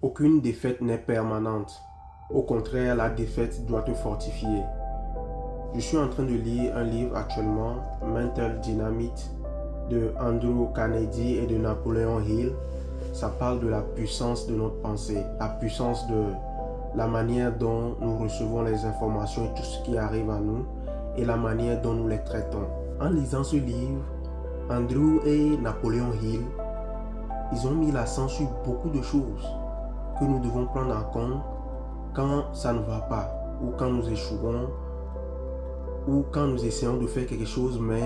Aucune défaite n'est permanente. Au contraire, la défaite doit te fortifier. Je suis en train de lire un livre actuellement, Mental Dynamite, de Andrew Carnegie et de Napoleon Hill. Ça parle de la puissance de notre pensée, la puissance de la manière dont nous recevons les informations et tout ce qui arrive à nous et la manière dont nous les traitons. En lisant ce livre, Andrew et Napoleon Hill, ils ont mis l'accent sur beaucoup de choses que nous devons prendre en compte quand ça ne va pas, ou quand nous échouons, ou quand nous essayons de faire quelque chose mais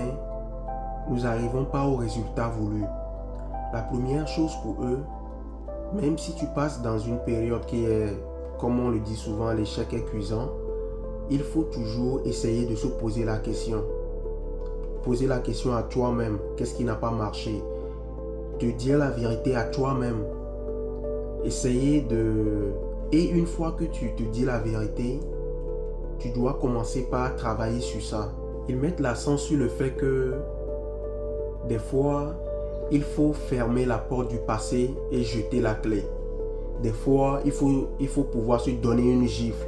nous n'arrivons pas au résultat voulu. La première chose pour eux, même si tu passes dans une période qui est, comme on le dit souvent, l'échec est cuisant, il faut toujours essayer de se poser la question. Poser la question à toi-même, qu'est-ce qui n'a pas marché? Te dire la vérité à toi-même. Essayer de... Et une fois que tu te dis la vérité, tu dois commencer par travailler sur ça. Ils mettent l'accent sur le fait que des fois, il faut fermer la porte du passé et jeter la clé. Des fois, il faut pouvoir se donner une gifle.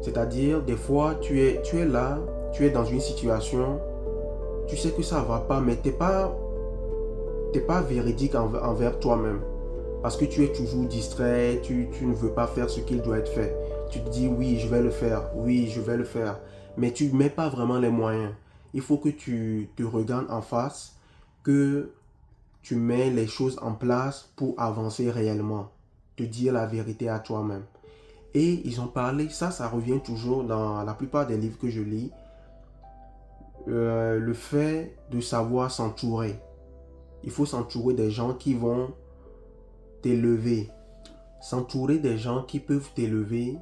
C'est-à-dire, des fois, tu es là, tu es dans une situation, tu sais que ça ne va pas, mais tu n'es pas véridique envers toi-même. Parce que tu es toujours distrait, tu ne veux pas faire ce qu'il doit être fait. Tu te dis oui, je vais le faire, oui, je vais le faire. Mais tu ne mets pas vraiment les moyens. Il faut que tu te regardes en face, que tu mets les choses en place pour avancer réellement. Te dire la vérité à toi-même. Et ils ont parlé, ça revient toujours dans la plupart des livres que je lis, le fait de savoir s'entourer. Il faut s'entourer des gens qui vont t'élever. S'entourer des gens qui peuvent t'élever,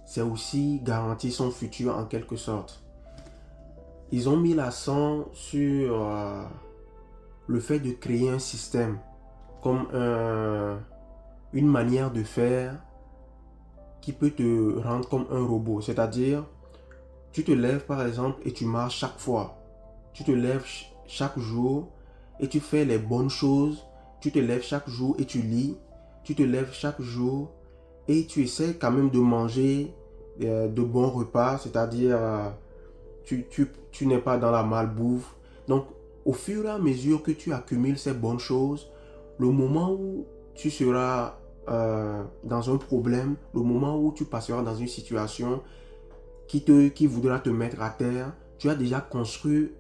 c'est aussi garantir son futur en quelque sorte. Ils ont mis l'accent sur le fait de créer un système comme une manière de faire qui peut te rendre comme un robot. C'est-à-dire, tu te lèves par exemple et tu marches chaque fois. Tu te lèves chaque jour et tu fais les bonnes choses. Tu te lèves chaque jour et tu lis. Tu te lèves chaque jour et tu essaies quand même de manger de bons repas. C'est-à-dire, tu n'es pas dans la malbouffe. Donc, au fur et à mesure que tu accumules ces bonnes choses, le moment où tu seras dans un problème, le moment où tu passeras dans une situation qui voudra te mettre à terre, tu as déjà construit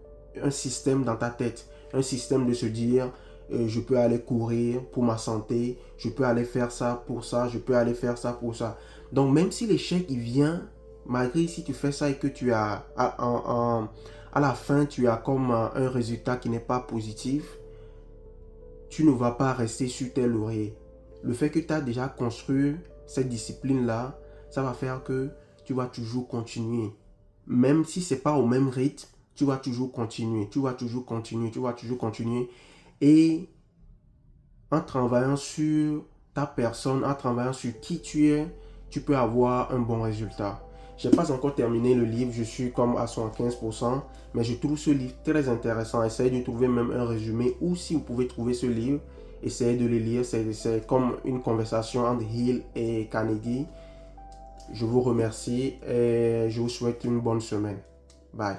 un système dans ta tête. Un système de se dire, je peux aller courir pour ma santé, je peux aller faire ça pour ça, je peux aller faire ça pour ça. Donc, même si l'échec il vient, malgré si tu fais ça et que tu as, à la fin, tu as comme un résultat qui n'est pas positif, tu ne vas pas rester sur tes lauriers. Le fait que tu as déjà construit cette discipline-là, ça va faire que tu vas toujours continuer. Même si ce n'est pas au même rythme, tu vas toujours continuer, tu vas toujours continuer, tu vas toujours continuer. Et en travaillant sur ta personne, en travaillant sur qui tu es, tu peux avoir un bon résultat. Je n'ai pas encore terminé le livre, je suis comme à 75%, mais je trouve ce livre très intéressant. Essayez de trouver même un résumé ou si vous pouvez trouver ce livre, essayez de le lire. C'est comme une conversation entre Hill et Carnegie. Je vous remercie et je vous souhaite une bonne semaine. Bye.